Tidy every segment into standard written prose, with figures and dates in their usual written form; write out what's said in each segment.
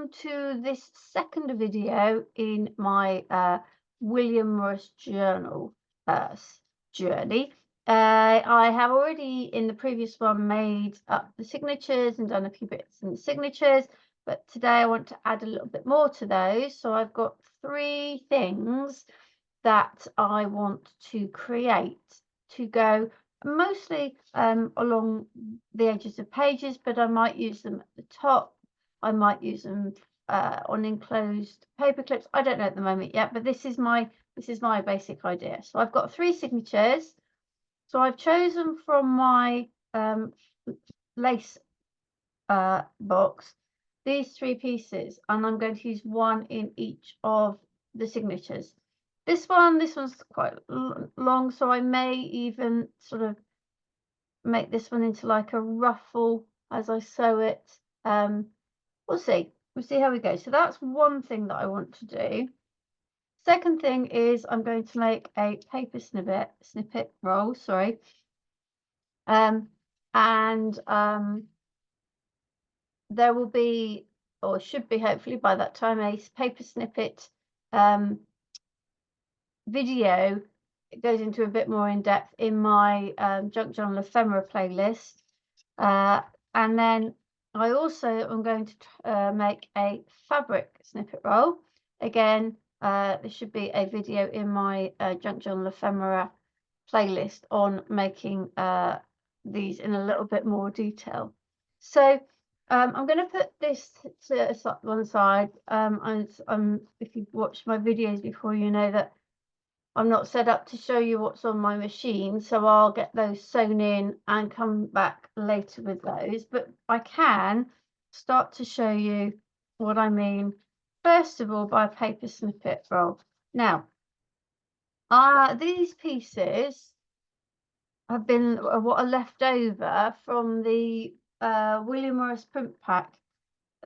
welcome to this second video in my William Morris journal journey. I have already in the previous one made up the signatures and done a few bits in the signatures, but today I want to add a little bit more to those. So I've got 3 things that I want to create to go mostly along the edges of pages, but I might use them at the top. I might use them on enclosed paper clips. I don't know at the moment yet, but this is my basic idea. So I've got 3 signatures. So I've chosen from my lace box these 3 pieces, and I'm going to use one in each of the signatures. This one's quite long, so I may even sort of make this one into like a ruffle as I sew it. We'll see how we go. So that's one thing that I want to do. Second thing is I'm going to make a paper snippet roll, sorry. There will be, or should be hopefully by that time, a paper snippet video. It goes into a bit more in depth in my junk journal ephemera playlist, and then I also am going to make a fabric snippet roll. Again, there should be a video in my junk journal ephemera playlist on making these in a little bit more detail. So I'm going to put this to one side. If you've watched my videos before, you know that I'm not set up to show you what's on my machine, so I'll get those sewn in and come back later with those. But I can start to show you what I mean, first of all, by a paper snippet roll. Now, these pieces have been what are left over from the William Morris print pack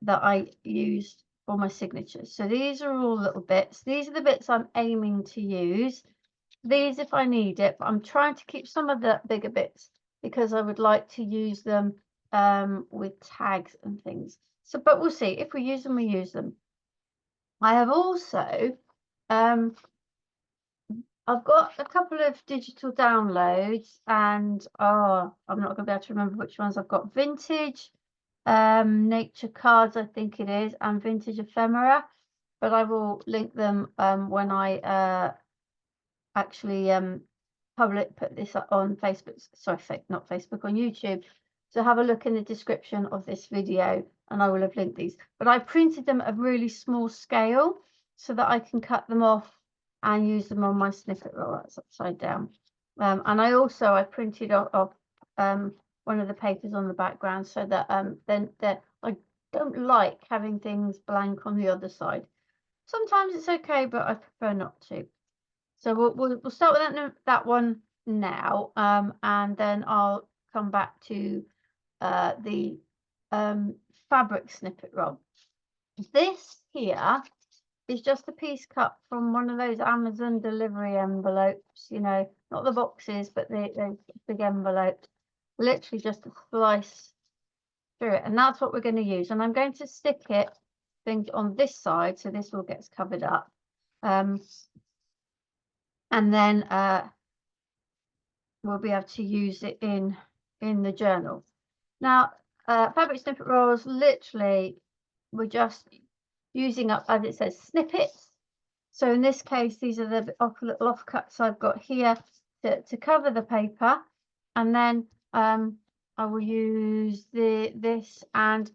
that I used for my signatures. So these are all little bits. These are the bits I'm aiming to use. These if I need it, but I'm trying to keep some of the bigger bits because I would like to use them with tags and things. So, but we'll see. If we use them, we use them. I have also I've got a couple of digital downloads, and I'm not going to be able to remember which ones I've got. Vintage nature cards, I think it is, and vintage ephemera, but I will link them when I actually put this up on Facebook, sorry, not Facebook, on YouTube. So have a look in the description of this video and I will have linked these. But I printed them at a really small scale so that I can cut them off and use them on my snippet roll. That's upside down. And I printed off one of the papers on the background so that I don't like having things blank on the other side. Sometimes it's okay, but I prefer not to. So we'll start with that one now, and then I'll come back to the fabric snippet roll. This here is just a piece cut from one of those Amazon delivery envelopes, you know, not the boxes, but the big envelopes, literally just a slice through it, and that's what we're going to use. And I'm going to stick it on this side, so this all gets covered up. And then we'll be able to use it in the journal. Now, fabric snippet rolls, literally, we're just using up, as it says, snippets. So in this case, these are the little offcuts I've got here to cover the paper. And then I will use this, and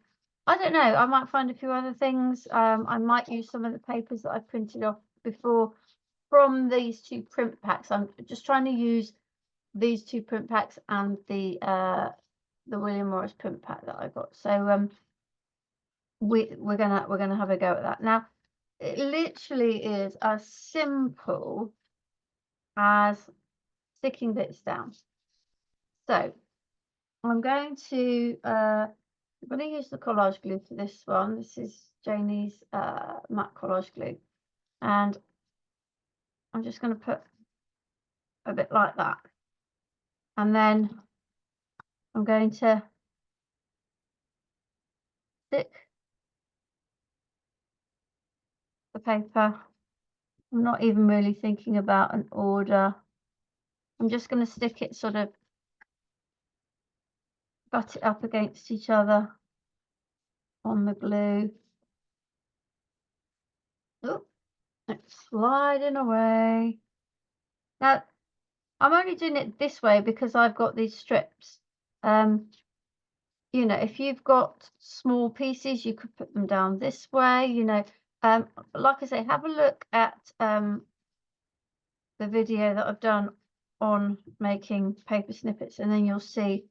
I don't know, I might find a few other things. I might use some of the papers that I printed off before from these 2 print packs. I'm just trying to use these 2 print packs and the William Morris print pack that I got. So we're gonna have a go at that. Now, it literally is as simple as sticking bits down. So I'm going to use the collage glue for this one. This is Janie's matte collage glue, and I'm just going to put a bit like that, and then I'm going to stick the paper. I'm not even really thinking about an order. I'm just going to stick it sort of, butt it up against each other on the glue. Oh, it's sliding away. Now, I'm only doing it this way because I've got these strips. You know, if you've got small pieces, you could put them down this way, you know. Like I say, have a look at the video that I've done on making paper snippets, and then you'll see,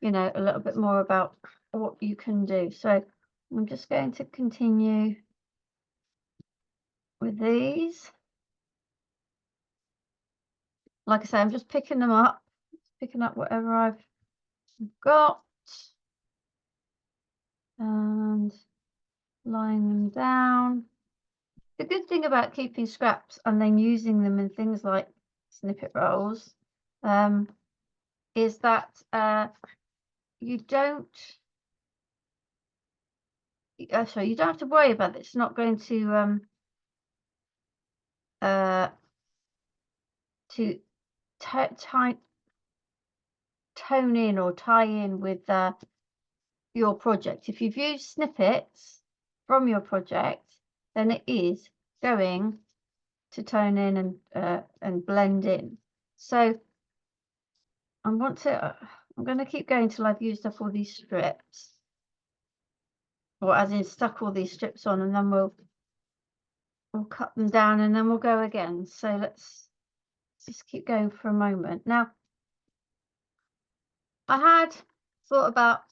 you know, a little bit more about what you can do. So I'm just going to continue with these. Like I say, I'm just picking them up, picking up whatever I've got and laying them down. The good thing about keeping scraps and then using them in things like snippet rolls is that you don't sorry, you don't have to worry about it. It's not going to tone in or tie in with your project. If you've used snippets from your project, then it is going to tone in and blend in. So I'm going to keep going till I've used up all these strips, or as in stuck all these strips on, and then we'll cut them down and then we'll go again. So let's just keep going for a moment. Now, I had thought about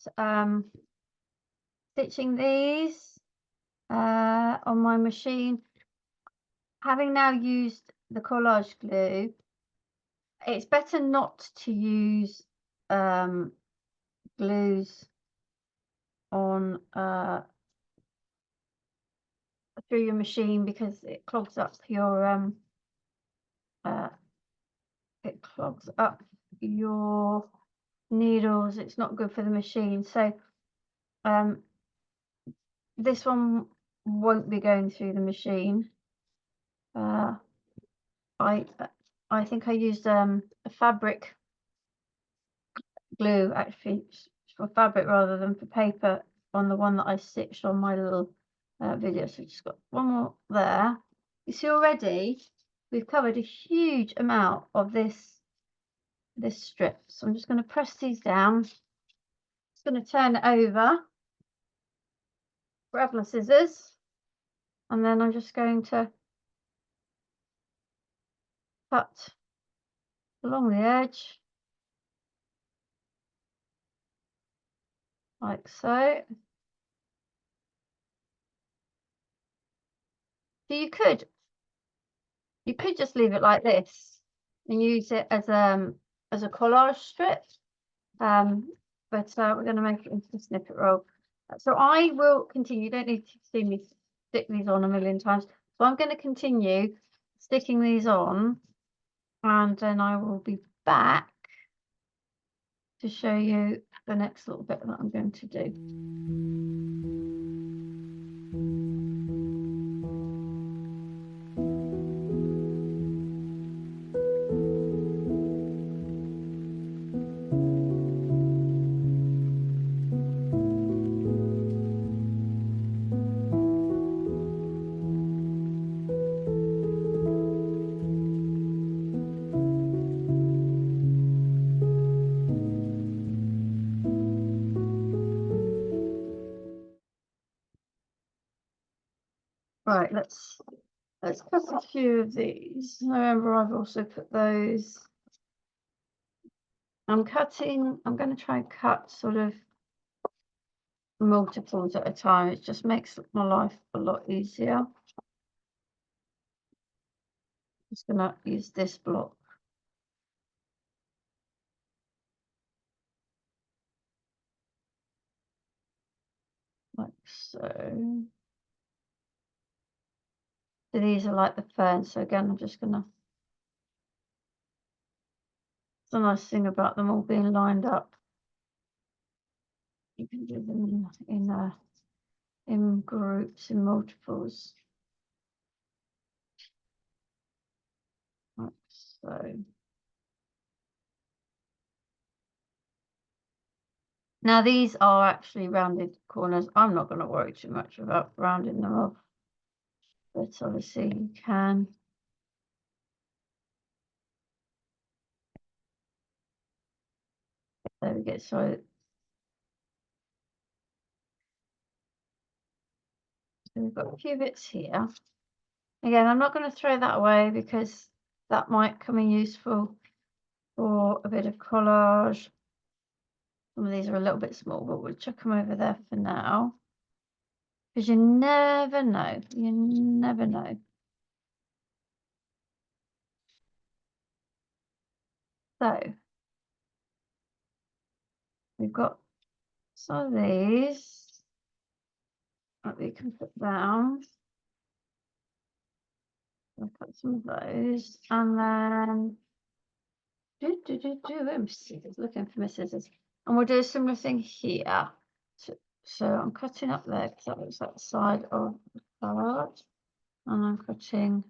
stitching these on my machine. Having now used the collage glue, it's better not to use glues on through your machine, because it clogs up your needles. It's not good for the machine. So this one won't be going through the machine. I think I used a fabric glue, actually, for fabric rather than for paper, on the one that I stitched on my little video. So just got one more there. You see already we've covered a huge amount of this strip. So I'm just going to press these down. Just going to turn it over, grab my scissors, and then I'm just going to cut along the edge like so. So you could just leave it like this and use it as a collage strip, but we're going to make it into a snippet roll. So I will continue. You don't need to see me stick these on a million times. So I'm going to continue sticking these on, and then I will be back to show you the next little bit that I'm going to do. Right, let's cut a few of these. Remember, I've also put those. I'm going to try and cut sort of multiples at a time. It just makes my life a lot easier. Just going to use this block. Like so. So these are like the ferns. So again, I'm just going to, it's a nice thing about them all being lined up. You can do them in groups, in multiples. So now these are actually rounded corners. I'm not going to worry too much about rounding them off, but obviously you can. There we go. So we've got a few bits here. Again, I'm not going to throw that away because that might come in useful for a bit of collage. Some of these are a little bit small, but we'll chuck them over there for now. Because you never know. You never know. So we've got some of these that we can put down. I'll put some of those, and then I'm looking for my scissors, and we'll do a similar thing here. So I'm cutting up there because that looks like the side of the card, and I'm cutting.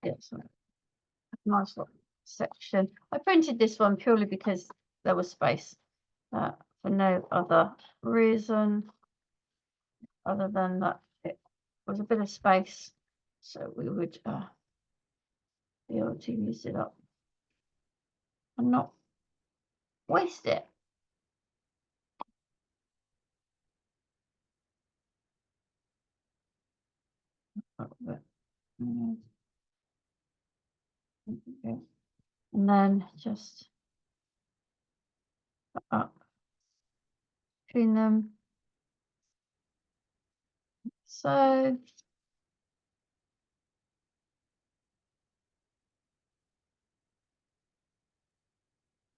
Yes, a nice little section. I printed this one purely because there was space, for no other reason other than that it was a bit of space, so we would be able to use it up and not waste it. And then just up between them. So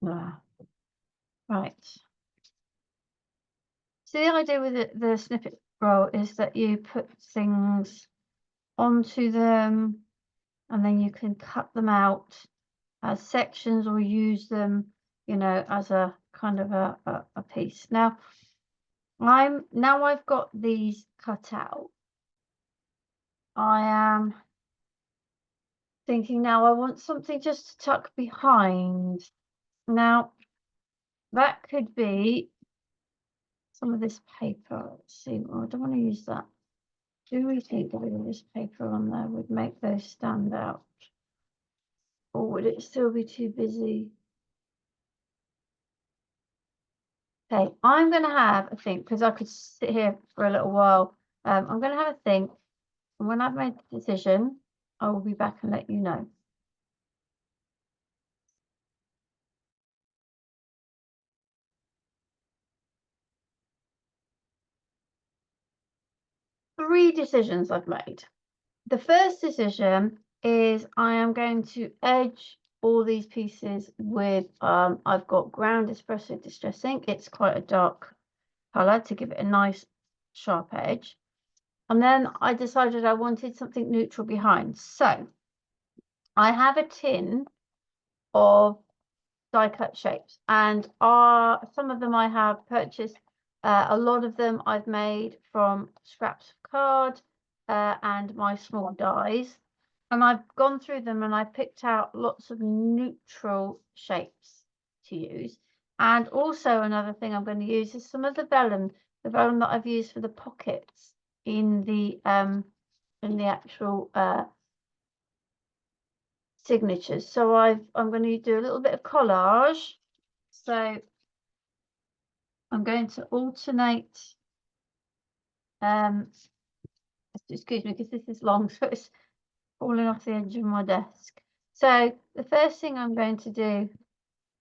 right. So the idea with the snippet roll is that you put things onto them and then you can cut them out as sections or use them, you know, as a kind of a piece. Now I've got these cut out. I am thinking now I want something just to tuck behind. Now that could be some of this paper. Let's see. Oh, I don't want to use that. Do we think a bit of this paper on there would make those stand out? Or would it still be too busy? Okay, I'm going to have a think because I could sit here for a little while. I'm going to have a think. And when I've made the decision, I will be back and let you know. Three decisions I've made. The first decision is I am going to edge all these pieces with, I've got ground espresso distress ink. It's quite a dark colour to give it a nice sharp edge. And then I decided I wanted something neutral behind. So I have a tin of die cut shapes, and some of them I have purchased. A lot of them I've made from scraps of card and my small dies, and I've gone through them and I picked out lots of neutral shapes to use. And also another thing I'm going to use is some of the vellum that I've used for the pockets in the actual signatures. So I'm going to do a little bit of collage. So I'm going to alternate, excuse me, because this is long, so it's falling off the edge of my desk. So the first thing I'm going to do,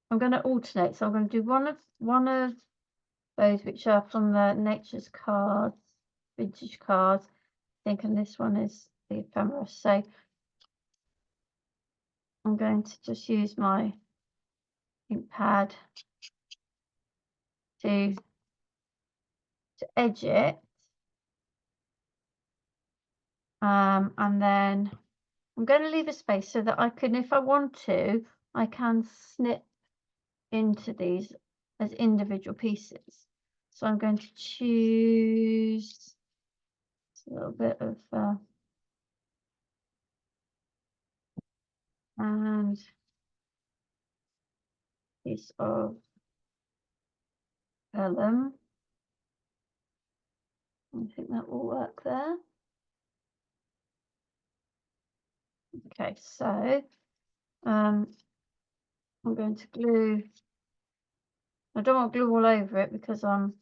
I'm going to alternate. So I'm going to do one of those which are from the Nature's cards, vintage cards, I think, and this one is the ephemera. So I'm going to just use my ink pad to edge it, and then I'm going to leave a space so that I can, if I want to, I can snip into these as individual pieces. So I'm going to choose a little bit of and piece of vellum. I think that will work there. Okay, so I'm going to glue. I don't want glue all over it because I'm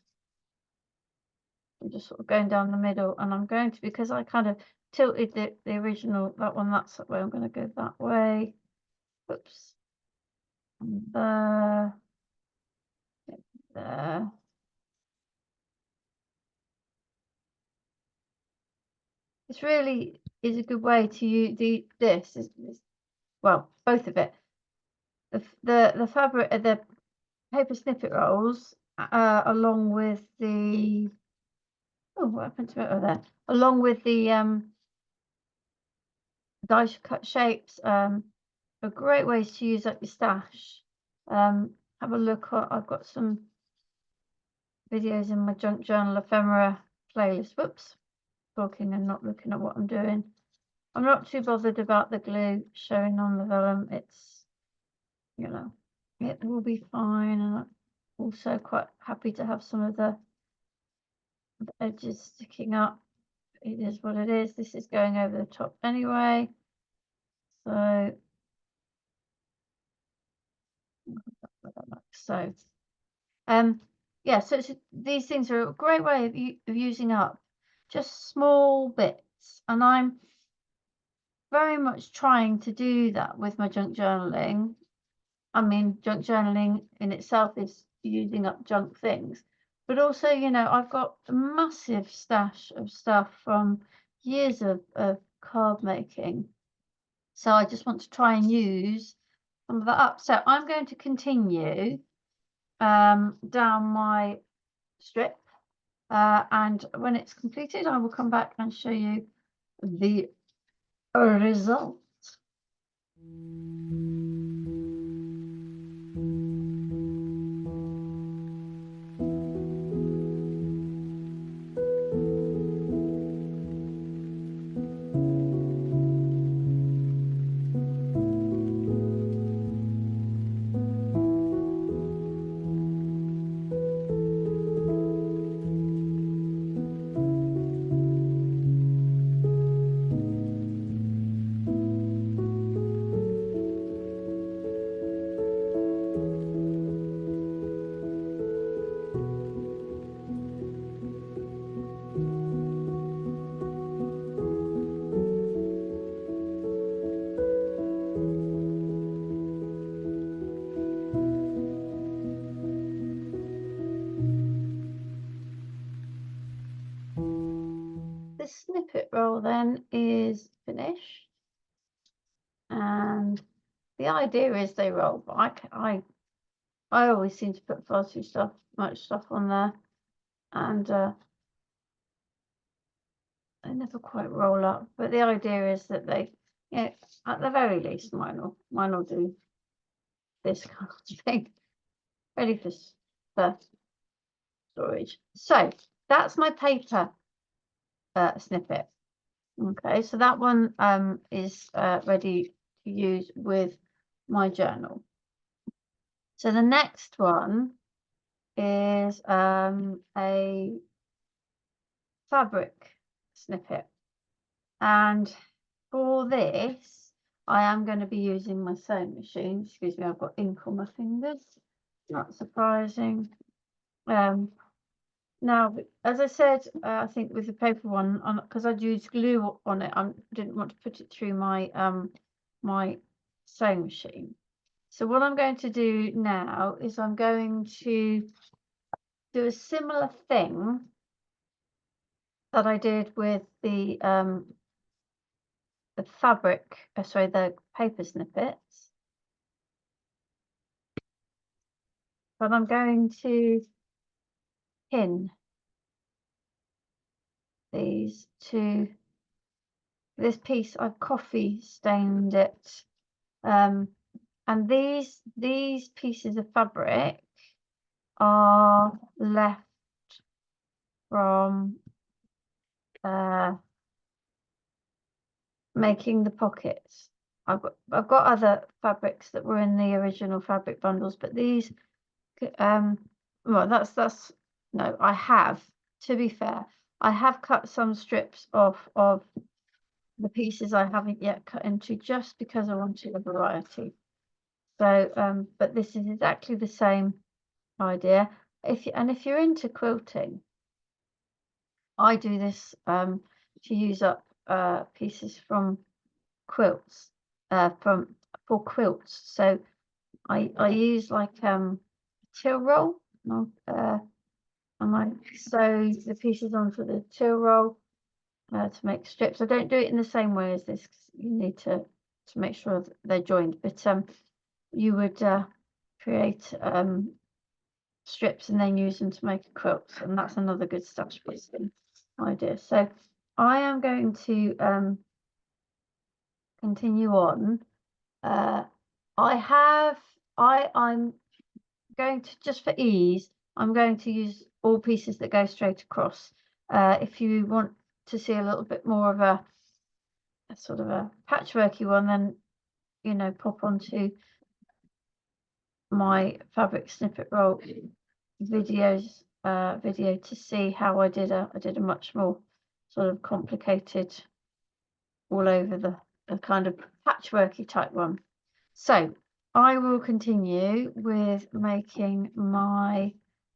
just sort of going down the middle, and I'm going to, because I kind of tilted the original, that one, that's that way, I'm going to go that way. Oops. And there. This really is a good way to use this. Well, both of it. The fabric, the paper snippet rolls, along with the, oh, what happened to it over there? Along with the dice cut shapes, are great ways to use up your stash. Have a look. I've got some videos in my junk journal ephemera playlist. Whoops, talking and not looking at what I'm doing. I'm not too bothered about the glue showing on the vellum. It's, you know, it will be fine. And I'm also quite happy to have some of the edges sticking up. It is what it is. This is going over the top anyway. So, yeah, so these things are a great way of using up just small bits. And I'm very much trying to do that with my junk journaling. I mean, junk journaling in itself is using up junk things, but also, you know, I've got a massive stash of stuff from years of card making. So I just want to try and use some of that up. So I'm going to continue down my strip, and when it's completed, I will come back and show you the result. The snippet roll then is finished, and the idea is they roll, but I always seem to put far too much stuff on there, and they never quite roll up. But the idea is that they, you know, at the very least, mine will do this kind of thing, ready for storage. So that's my paper snippet. Okay, so that one is ready to use with my journal. So the next one is a fabric snippet, and for this I am going to be using my sewing machine. Excuse me, I've got ink on my fingers, not surprising. Now, as I said, I think with the paper one, because I'd used glue on it, I didn't want to put it through my my sewing machine. So what I'm going to do now is I'm going to do a similar thing that I did with the fabric, sorry, the paper snippets. But I'm going to pin these to this piece. I've coffee stained it, and these pieces of fabric are left from making the pockets. I've got other fabrics that were in the original fabric bundles, but these, well, that's no, I have, to be fair, I have cut some strips off of the pieces I haven't yet cut into, just because I wanted a variety. So, but this is exactly the same idea. If you're into quilting, I do this to use up pieces from quilts, for quilts. So I use like till roll, and I sew the pieces onto the till roll to make strips. I don't do it in the same way as this, 'cause you need to make sure that they're joined, but you would create strips and then use them to make a quilt, and that's another good stash quilting idea. So I am going to continue on. I'm going to, just for ease, I'm going to use all pieces that go straight across. If you want to see a little bit more of a sort of a patchworky one, then, you know, pop onto my fabric snippet roll video to see how I did a much more sort of complicated, all over the kind of patchworky type one. So I will continue with making my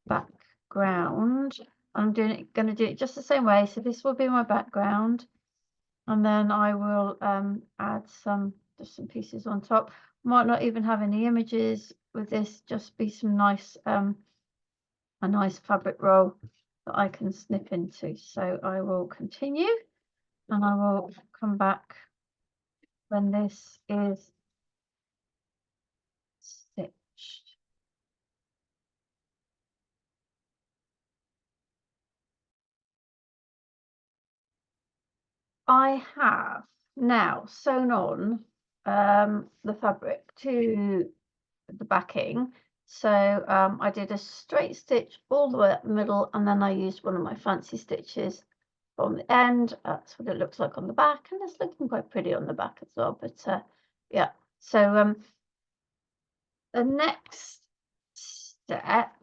background. I'm going to do it just the same way. So this will be my background, and then I will add just some pieces on top. Might not even have any images with this, just be some nice a nice fabric roll that I can snip into. So I will continue, and I will come back when this is stitched. I have now sewn on the fabric to the backing. So I did a straight stitch all the way up the middle, and then I used one of my fancy stitches on the end. That's what it looks like on the back, and it's looking quite pretty on the back as well. But yeah, so the next step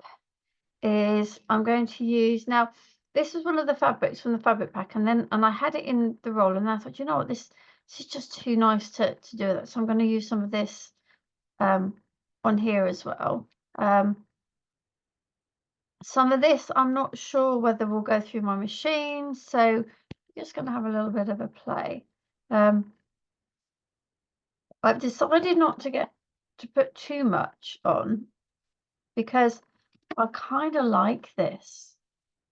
is I'm going to use, now this is one of the fabrics from the fabric pack, and I had it in the roll, and I thought, you know what, this is just too nice to do that, so I'm going to use some of this on here as well. Some of this I'm not sure whether will go through my machine, so I'm just going to have a little bit of a play. I've decided not to put too much on, because I kind of like this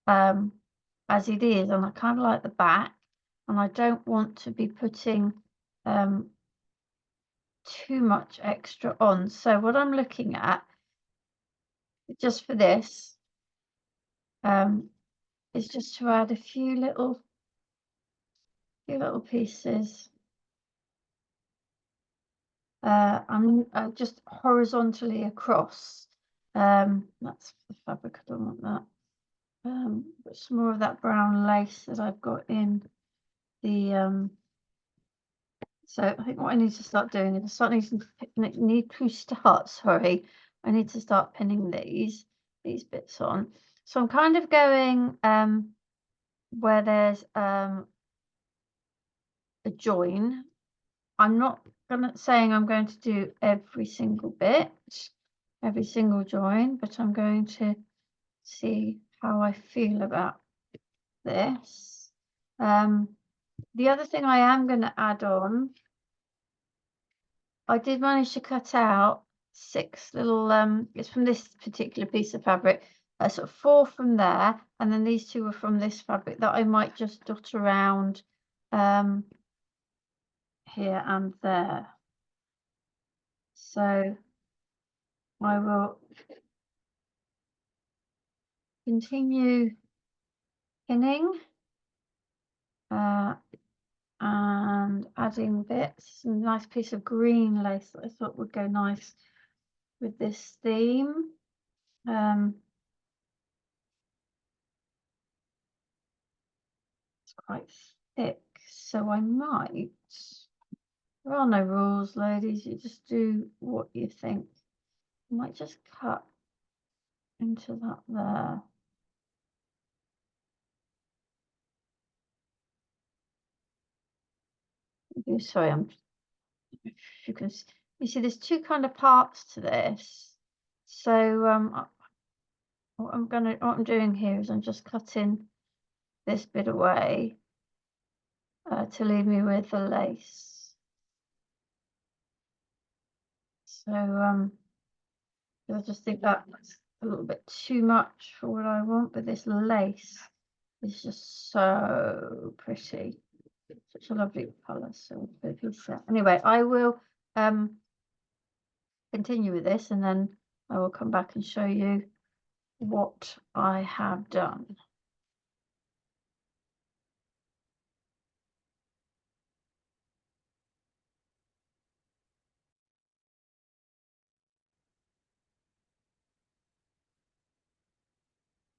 as it is, and I kind of like the back, and I don't want to be putting too much extra on. So what I'm looking at, just for this, is just to add a few little pieces. I'm just horizontally across. That's the fabric, I don't want that. But some more of that brown lace that I've got in the so I think what I need to start doing is I need to start pinning these bits on. So I'm kind of going where there's a join. I'm not saying I'm going to do every single bit, every single join, but I'm going to see how I feel about this. The other thing I am going to add on, I did manage to cut out 6 little, it's from this particular piece of fabric, sort of 4 from there, and then these 2 are from this fabric that I might just dot around here and there. So I will continue pinning and adding bits. Some nice piece of green lace that I thought would go nice with this theme. It's quite thick, so I might There are no rules, ladies. You just do what you think. I might just cut into that there. Sorry, if you can, you see, there's two kind of parts to this. So what I'm doing here is I'm just cutting this bit away to leave me with the lace. So I just think that's a little bit too much for what I want, but this lace is just so pretty. Such a lovely colour. So anyway, I will continue with this and then I will come back and show you what I have done.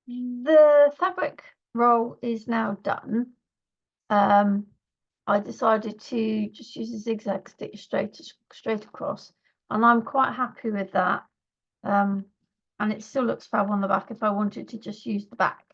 The fabric roll is now done. I decided to just use a zigzag stitch straight across, and I'm quite happy with that. And it still looks fab on the back if I wanted to just use the back.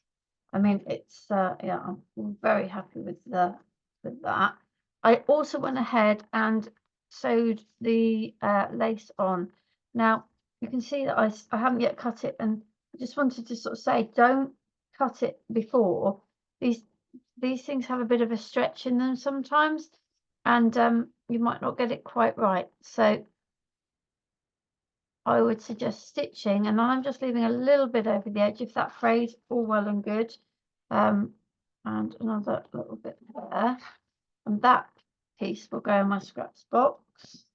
I mean, it's yeah, I'm very happy with that. I also went ahead and sewed the lace on. Now you can see that I haven't yet cut it, and I just wanted to sort of say, don't cut it before. These things have a bit of a stretch in them sometimes, and you might not get it quite right. So I would suggest stitching, and I'm just leaving a little bit over the edge. If that frayed, all well and good. And another little bit there. And that piece will go in my scraps box.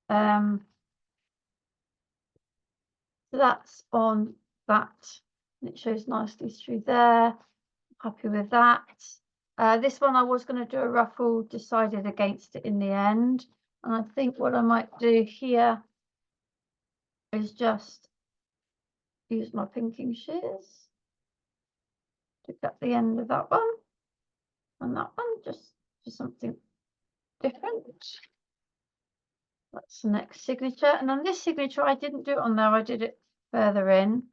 So that's on that. And it shows nicely through there. Happy with that. This one I was going to do a ruffle, decided against it in the end. And I think what I might do here is just use my pinking shears to cut the end of that one and that one, just for something different. That's the next signature. And on this signature, I didn't do it on there, I did it further in.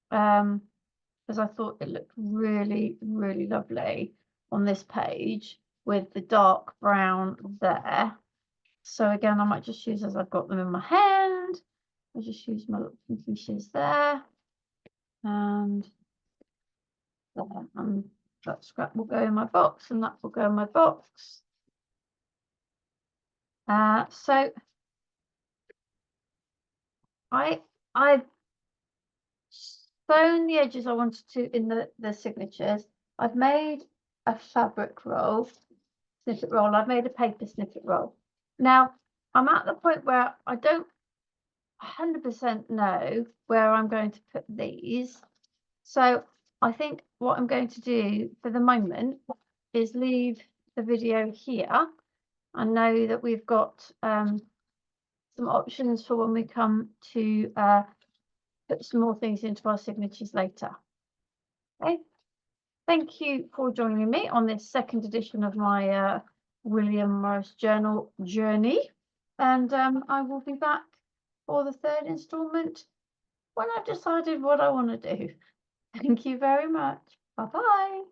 Because I thought it looked really, really lovely on this page with the dark brown there. So again, I might just use, as I've got them in my hand, I'll just use my little pinking shears there. And that scrap will go in my box, and that will go in my box. So I've sewn the edges I wanted to in the signatures. I've made a fabric roll, snippet roll. I've made a paper snippet roll. Now I'm at the point where I don't 100% know where I'm going to put these. So I think what I'm going to do for the moment is leave the video here. I know that we've got some options for when we come to put some more things into our signatures later. Okay, thank you for joining me on this second edition of my William Morris Journal journey, and I will be back for the third installment when I've decided what I want to do. Thank you very much. Bye bye.